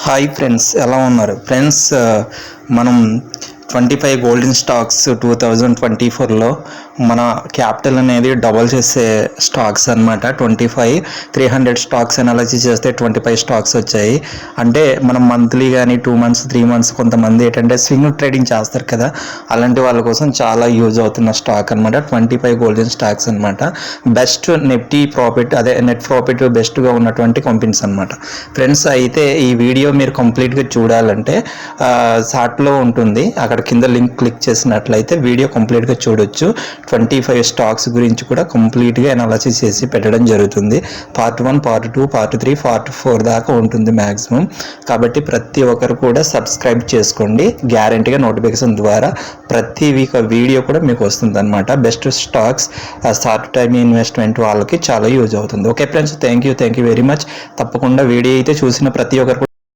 Hi friends, ఎలా ఉన్నారు friends? మనం 25 గోల్డెన్ స్టాక్స్ 2024లో మన క్యాపిటల్ అనేది డబల్ చేసే స్టాక్స్ అనమాట. 25 300 స్టాక్స్ అనాలసిస్ చేస్తే 25 స్టాక్స్ వచ్చాయి. అంటే మనం మంత్లీ కానీ 2 months 3 months కొంతమంది ఏంటంటే స్వింగ్ ట్రేడింగ్ చేస్తారు కదా, అలాంటి వాళ్ళ కోసం చాలా యూజ్ అవుతున్న స్టాక్ అనమాట. 25 గోల్డెన్ స్టాక్స్ అనమాట. Best Nifty profit net profit బెస్ట్గా ఉన్నటువంటి కంపెనీస్ అనమాట ఫ్రెండ్స్. అయితే ఈ వీడియో మీరు కంప్లీట్గా చూడాలంటే షార్ట్లో ఉంటుంది, అక్కడ కింద లింక్ క్లిక్ చేసినట్లయితే వీడియో కంప్లీట్గా చూడొచ్చు. 25 స్టాక్స్ గురించి కూడా కంప్లీట్గా అనాలసిస్ చేసి పెట్టడం జరుగుతుంది. పార్ట్ 1, పార్ట్ 2, పార్ట్ 3, పార్ట్ 4 దాకా ఉంటుంది మ్యాక్సిమం. కాబట్టి ప్రతి ఒక్కరు కూడా సబ్స్క్రైబ్ చేసుకోండి. గ్యారంటీగా నోటిఫికేషన్ ద్వారా ప్రతి వీక్ వీడియో కూడా మీకు వస్తుంది అనమాట. Best stocks short time investment వాళ్ళకి చాలా యూజ్ అవుతుంది. Okay friends, thank you very much. తప్పకుండా వీడియో అయితే చూసిన ప్రతి ఒక్కరు